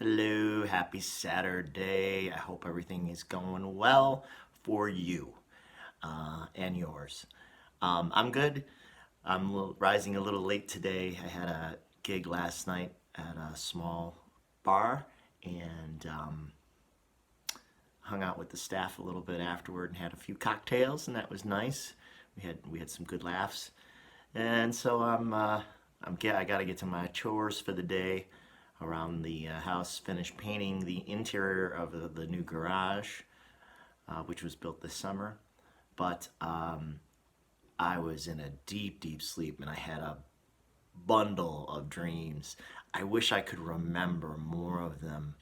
Hello, happy Saturday. I hope everything is going well for you and yours. I'm good. Rising a little late today. I had a gig last night at a small bar and hung out with the staff a little bit afterward and had a few cocktails, and that was nice. We had some good laughs, and so I got to get to my chores for the day around the house. Finish painting the interior of the new garage, which was built this summer. But I was in a deep, deep sleep, and I had a bundle of dreams. I wish I could remember more of them,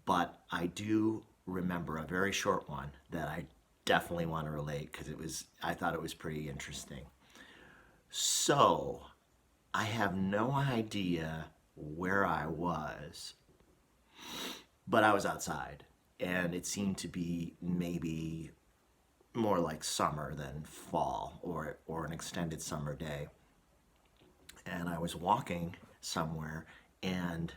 but I do remember a very short one that I definitely want to relate because I thought it was pretty interesting. So, I have no idea where I was, but I was outside, and it seemed to be maybe more like summer than fall, or an extended summer day. And I was walking somewhere, and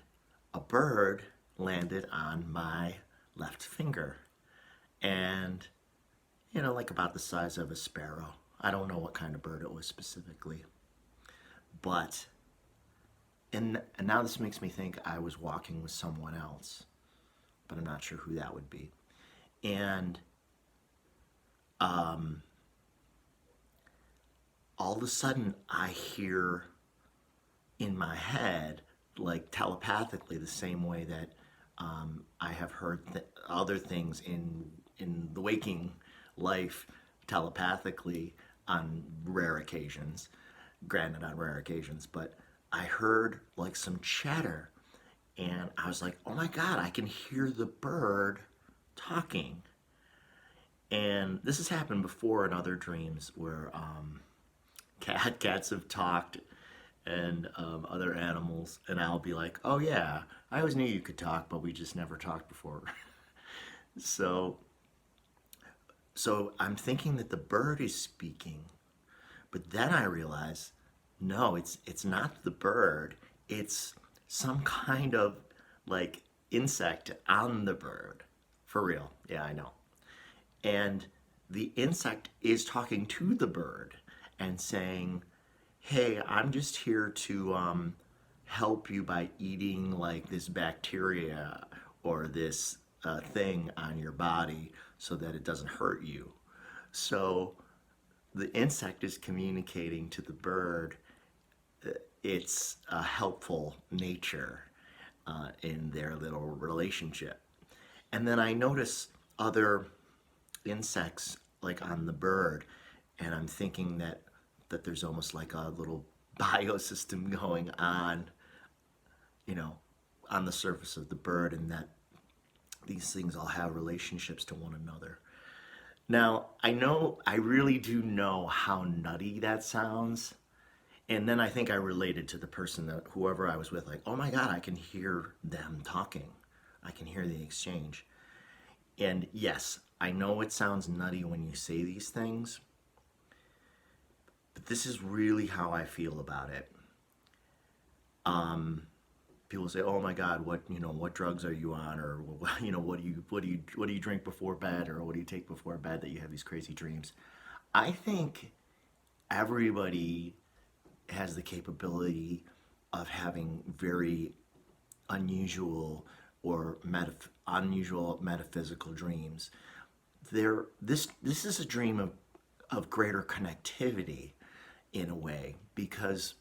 a bird landed on my left finger, and like about the size of a sparrow. I don't know what kind of bird it was specifically, but and now this makes me think I was walking with someone else, but I'm not sure who that would be. And um, all of a sudden, I hear in my head, like telepathically, the same way that I have heard other things in the waking life telepathically on rare occasions, granted on rare occasions, but I heard like some chatter, and I was like, oh my God, I can hear the bird talking. And this has happened before in other dreams where cats have talked, and other animals, and I'll be like, oh yeah, I always knew you could talk, but we just never talked before. so so I'm thinking that the bird is speaking, but then I realize, no, it's not the bird. It's some kind of like insect on the bird. For real. Yeah, I know. And the insect is talking to the bird and saying, hey, I'm just here to help you by eating like this bacteria or this thing on your body so that it doesn't hurt you. So the insect is communicating to the bird its helpful nature in their little relationship. And then I notice other insects like on the bird, and I'm thinking that there's almost like a little biosystem going on, you know, on the surface of the bird, and that these things all have relationships to one another. Now, I really do know how nutty that sounds. And then I think I related to the person that whoever I was with, like, oh my God, I can hear them talking. I can hear the exchange. And yes, I know it sounds nutty when you say these things, but this is really how I feel about it. People say, "Oh my God, what drugs are you on?" Or what do you drink before bed, or what do you take before bed that you have these crazy dreams? I think everybody has the capability of having very unusual or unusual metaphysical dreams. This is a dream of greater connectivity in a way, because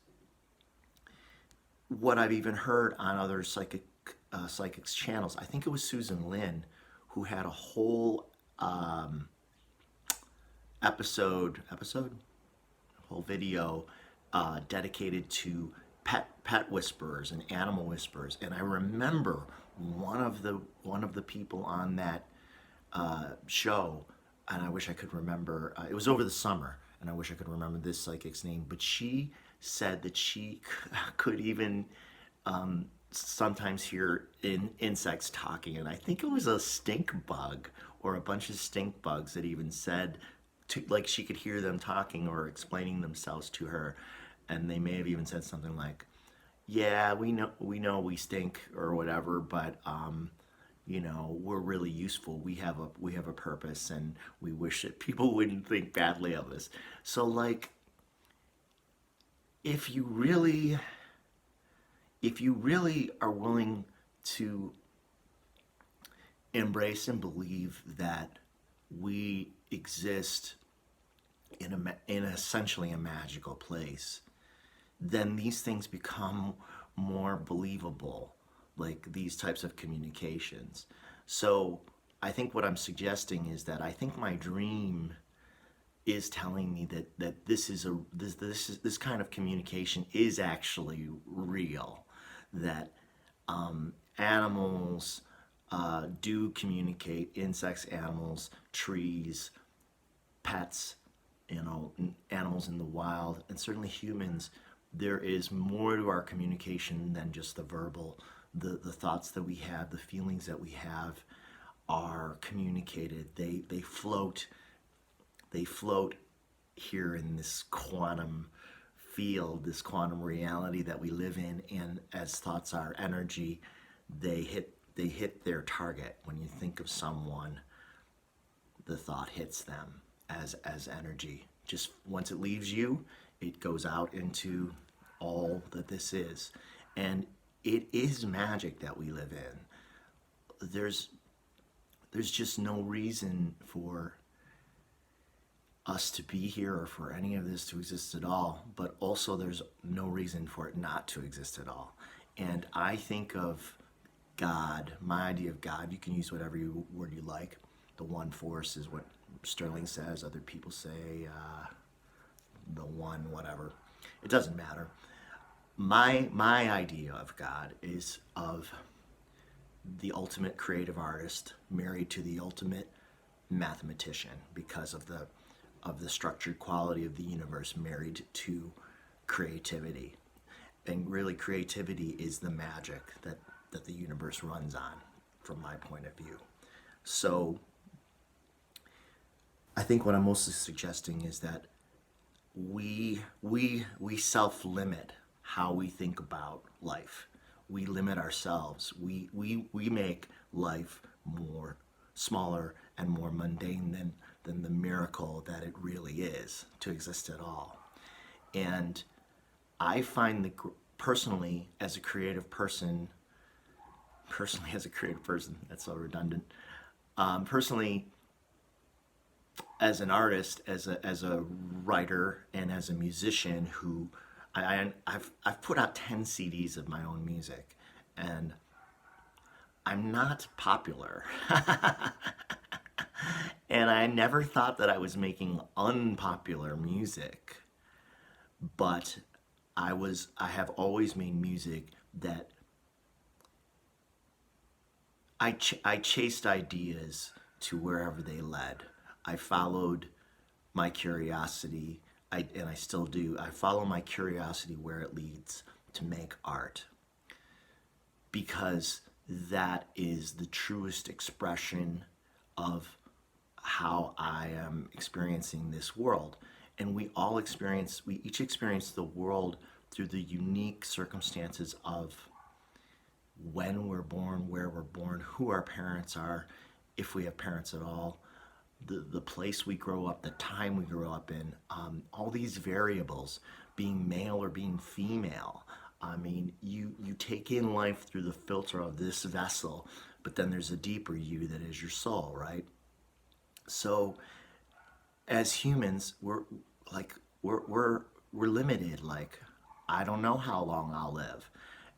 what I've even heard on other psychics channels, I think it was Susan Lin who had a whole episode, whole video dedicated to pet whisperers and animal whisperers. And I remember one of the people on that show, and I wish I could remember. It was over the summer, and I wish I could remember this psychic's name. But she said that she could even sometimes hear insects talking, and I think it was a stink bug or a bunch of stink bugs that even said like she could hear them talking or explaining themselves to her, and they may have even said something like, yeah, we stink or whatever, but we're really useful. We have a purpose, and we wish that people wouldn't think badly of us. So like, if you really if you really are willing to embrace and believe that we exist in essentially a magical place, then these things become more believable, like these types of communications. So I think what I'm suggesting is that I think my dream is telling me that this kind of communication is actually real, that animals do communicate, insects, animals, trees, pets, animals in the wild, and certainly humans. There is more to our communication than just the verbal. The thoughts that we have, the feelings that we have, are communicated. They float here in this quantum field, this quantum reality that we live in, and as thoughts are energy, they hit their target. When you think of someone, the thought hits them as energy. Just once it leaves you, it goes out into all that this is. And it is magic that we live in. There's just no reason for us to be here or for any of this to exist at all, but also there's no reason for it not to exist at all. And I think of God, my idea of God, you can use whatever word you like. The one force is what Sterling says, other people say the one, whatever. It doesn't matter. My idea of God is of the ultimate creative artist married to the ultimate mathematician, because of the structured quality of the universe married to creativity. And really, creativity is the magic that the universe runs on, from my point of view. So I think what I'm mostly suggesting is that we self-limit how we think about life. We limit ourselves. We make life more smaller and more mundane than the miracle that it really is to exist at all. And I find personally, as a creative person, that's so redundant. Personally, as an artist, as a writer, and as a musician, who I've put out 10 CDs of my own music, and I'm not popular. And I never thought that I was making unpopular music, but I have always made music that I chased ideas to wherever they led. I followed my curiosity, and I still do. I follow my curiosity where it leads to make art, because that is the truest expression of how I am experiencing this world. And we each experience the world through the unique circumstances of when we're born, where we're born, who our parents are, if we have parents at all, the place we grow up, the time we grow up in, all these variables, being male or being female. I mean, you take in life through the filter of this vessel, but then there's a deeper you that is your soul, right? So as humans, we're limited. Like, I don't know how long I'll live,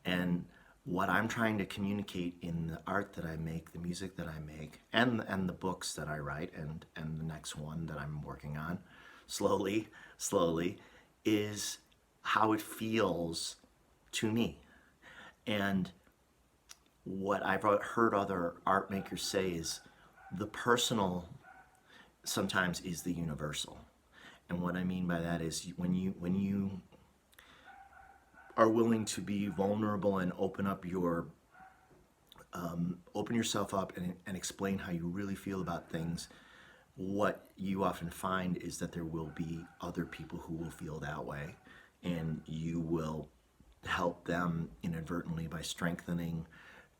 and what I'm trying to communicate in the art that I make, the music that I make, and the books that I write, and the next one that I'm working on, slowly, is how it feels to me. And what I've heard other art makers say is the personal sometimes is the universal. And what I mean by that is when you are willing to be vulnerable and open yourself up, and explain how you really feel about things, what you often find is that there will be other people who will feel that way, and you will help them inadvertently by strengthening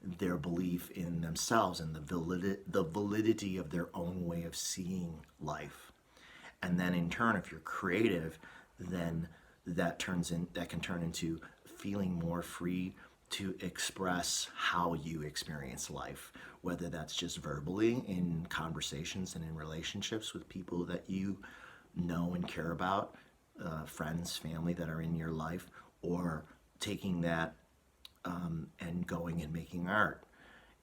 their belief in themselves and the validity of their own way of seeing life. And then in turn, if you're creative, then that can turn into feeling more free to express how you experience life, whether that's just verbally in conversations and in relationships with people that you know and care about, friends, family that are in your life, or taking that and going and making art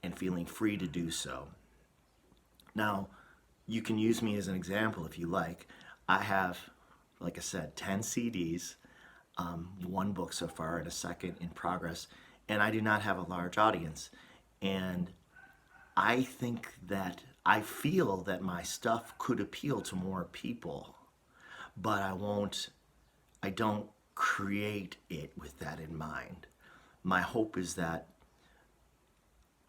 and feeling free to do so. Now, you can use me as an example if you like. I have, like I said, 10 CDs, one book so far, and a second in progress, and I do not have a large audience. And I feel that my stuff could appeal to more people, but I don't create it with that in mind. My hope is that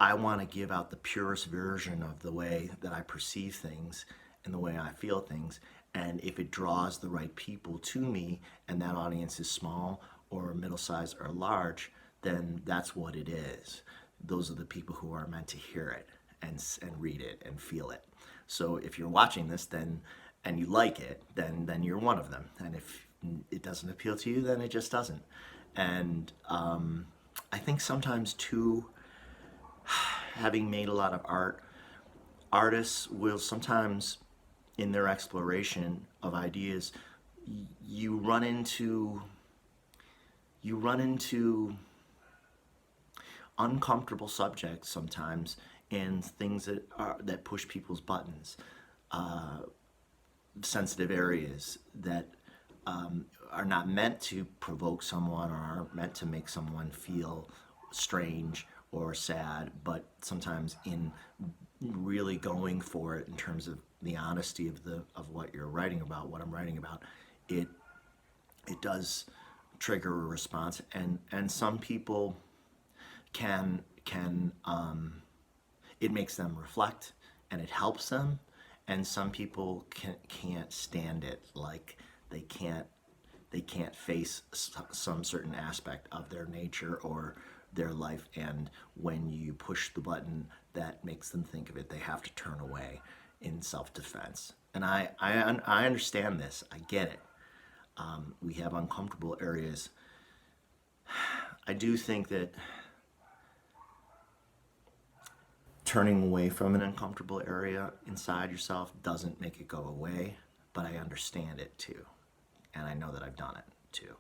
I want to give out the purest version of the way that I perceive things and the way I feel things. And if it draws the right people to me and that audience is small or middle sized or large, then that's what it is. Those are the people who are meant to hear it and read it and feel it. So if you're watching this then and you like it, then you're one of them. And if it doesn't appeal to you, then it just doesn't. And I think sometimes too, having made a lot of art, artists will sometimes, in their exploration of ideas, you run into uncomfortable subjects sometimes, and things that push people's buttons, sensitive areas that are not meant to provoke someone or aren't meant to make someone feel strange or sad, but sometimes in really going for it in terms of the honesty of what you're writing about, what I'm writing about, it does trigger a response, and some people can it makes them reflect and it helps them, and some people can't stand it, like they can't face some certain aspect of their nature or their life, and when you push the button that makes them think of it, they have to turn away in self-defense. And I understand this. I get it. We have uncomfortable areas. I do think that turning away from an uncomfortable area inside yourself doesn't make it go away, but I understand it too. And I know that I've done it too.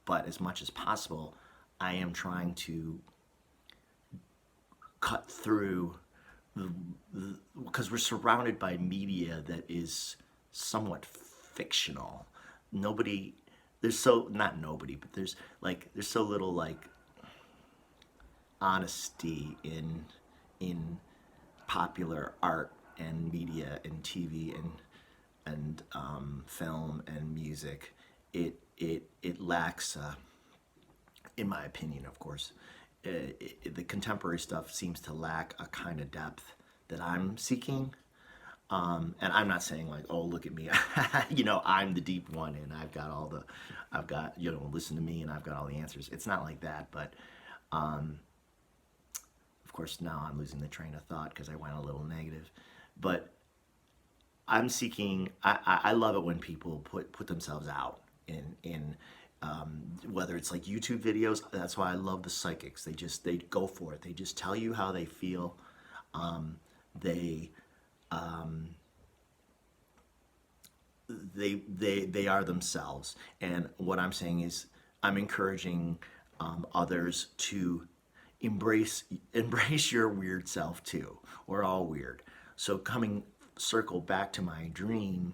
But as much as possible, I am trying to cut through because we're surrounded by media that is somewhat fictional. Nobody, there's so, not nobody, but there's so little like honesty in popular art and media and TV and film and music. It lacks, in my opinion, of course, the contemporary stuff seems to lack a kind of depth that I'm seeking. And I'm not saying like, oh, look at me, I'm the deep one and I've got, listen to me and I've got all the answers. It's not like that, but of course now I'm losing the train of thought because I went a little negative. But I'm seeking, I love it when people put themselves out in whether it's like YouTube videos. That's why I love the psychics. They go for it. They just tell you how they feel. They are themselves. And what I'm saying is I'm encouraging others to embrace your weird self too. We're all weird. So circle back to my dream,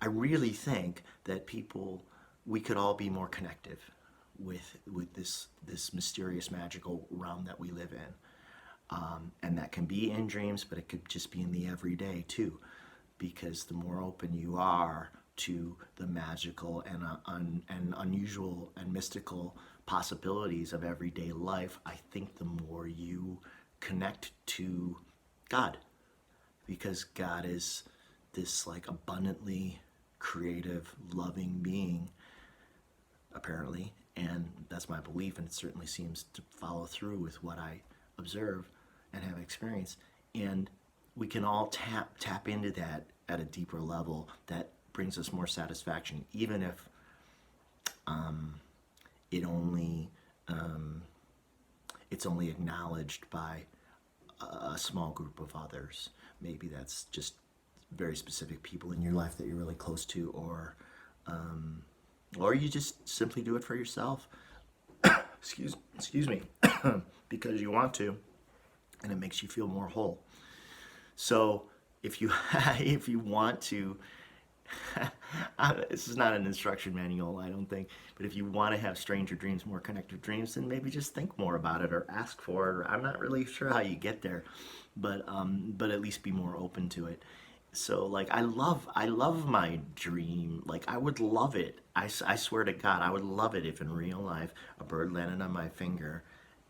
I really think that we could all be more connective with this mysterious, magical realm that we live in, and that can be in dreams, but it could just be in the everyday too, because the more open you are to the magical and unusual and mystical possibilities of everyday life, I think the more you connect to God, because God is this like abundantly creative, loving being, apparently, and that's my belief, and it certainly seems to follow through with what I observe and have experienced. And we can all tap into that at a deeper level that brings us more satisfaction, even if it only it's only acknowledged by a small group of others. Maybe that's just very specific people in your life that you're really close to, or you just simply do it for yourself. Excuse me, because you want to, and it makes you feel more whole. So if you if you want to, this is not an instruction manual, I don't think, but if you want to have stranger dreams, more connected dreams, then maybe just think more about it or ask for it. Or I'm not really sure how you get there, but at least be more open to it. So like I love my dream. Like I would love it. I swear to God, I would love it if in real life a bird landed on my finger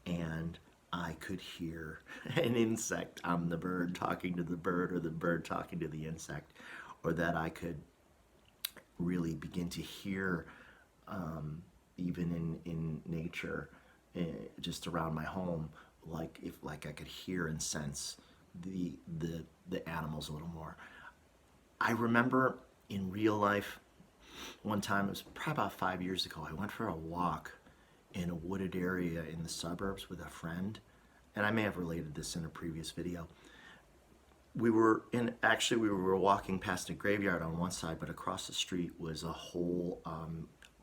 and I could hear an insect on the bird talking to the bird, or the bird talking to the insect, or that I could really begin to hear, even in nature, just around my home, like if like I could hear and sense the animals a little more. I remember in real life, one time, it was probably about 5 years ago, I went for a walk in a wooded area in the suburbs with a friend, and I may have related this in a previous video. We were walking past a graveyard on one side, but across the street was a whole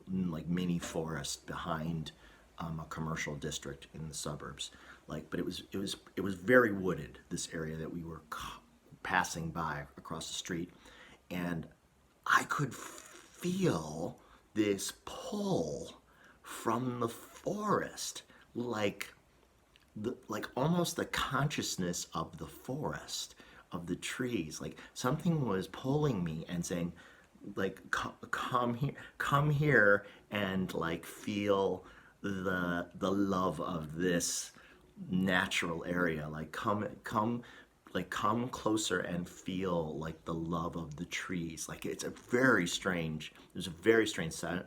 like mini forest behind a commercial district in the suburbs. Like, but it was very wooded, this area that we were passing by across the street, and I could feel this pull from the forest, like almost the consciousness of the forest, of the trees. Like something was pulling me and saying, like, come here, and like feel the love of this natural area. Like come closer and feel like the love of the trees. Like there's a very strange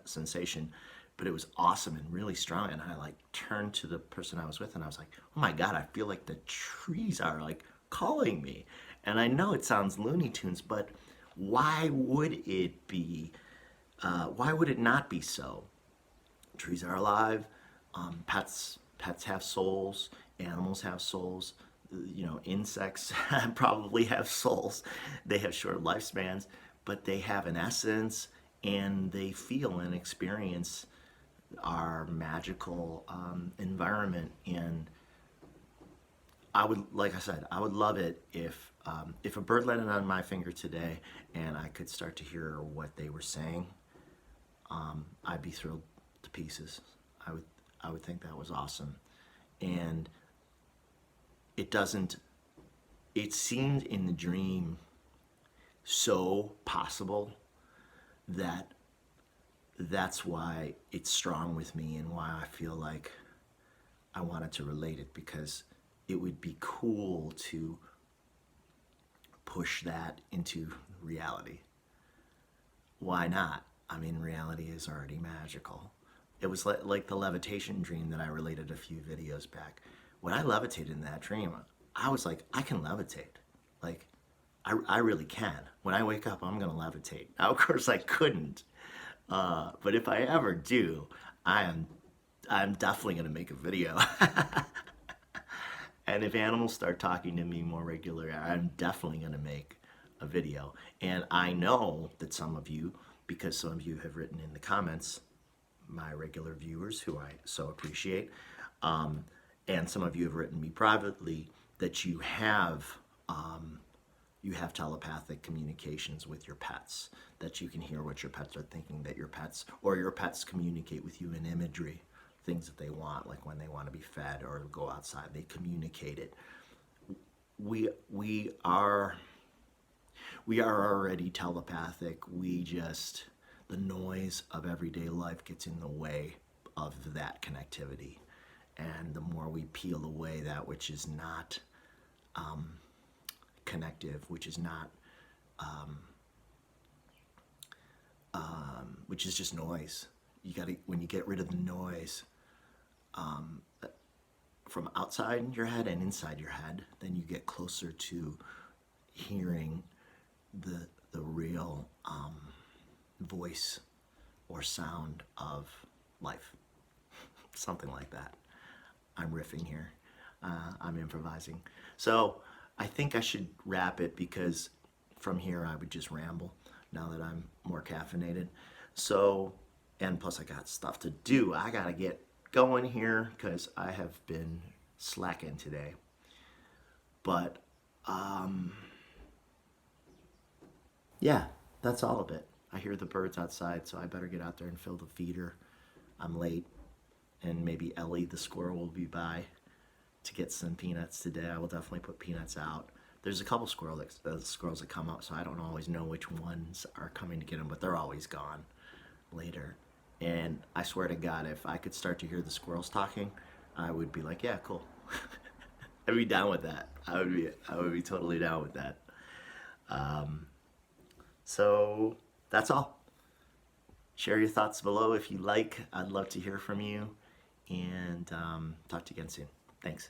sensation, but it was awesome and really strong. And I like turned to the person I was with and I was like, oh my God, I feel like the trees are like calling me. And I know it sounds Looney Tunes, but why would it be, why would it not be so? Trees are alive. Pets have souls. Animals have souls. Insects probably have souls. They have short lifespans, but they have an essence, and they feel and experience our magical environment. And like I said, I would love it if a bird landed on my finger today and I could start to hear what they were saying. I'd be thrilled to pieces. I would think that was awesome. And it seemed in the dream so possible that that's why it's strong with me, and why I feel like I wanted to relate it, because it would be cool to push that into reality. Why not? I mean, reality is already magical. It was like the levitation dream that I related a few videos back. When I levitated in that dream, I was like, I can levitate. Like, I really can. When I wake up, I'm gonna levitate. Now, of course, I couldn't, but if I ever do, I'm definitely gonna make a video. And if animals start talking to me more regularly, I'm definitely gonna make a video. And I know that some of you, because some of you have written in the comments, my regular viewers, who I so appreciate, and some of you have written me privately, that you have telepathic communications with your pets, that you can hear what your pets are thinking, that your pets communicate with you in imagery, things that they want, like when they want to be fed or go outside, they communicate it. We are already telepathic. The noise of everyday life gets in the way of that connectivity. And the more we peel away that which is not connective, which is not, which is just noise, when you get rid of the noise from outside your head and inside your head, then you get closer to hearing the real voice or sound of life. Something like that. I'm riffing here. I'm improvising. So I think I should wrap it, because from here I would just ramble now that I'm more caffeinated. So, and plus I got stuff to do. I gotta get going here because I have been slacking today. But yeah, that's all of it. I hear the birds outside, so I better get out there and fill the feeder. I'm late, and maybe Ellie the squirrel will be by to get some peanuts today. I will definitely put peanuts out. There's a couple squirrels that come up, so I don't always know which ones are coming to get them, but they're always gone later. And I swear to God, if I could start to hear the squirrels talking, I would be like, yeah, cool. I'd be down with that. I would be totally down with that. So that's all. Share your thoughts below if you like. I'd love to hear from you. And talk to you again soon. Thanks.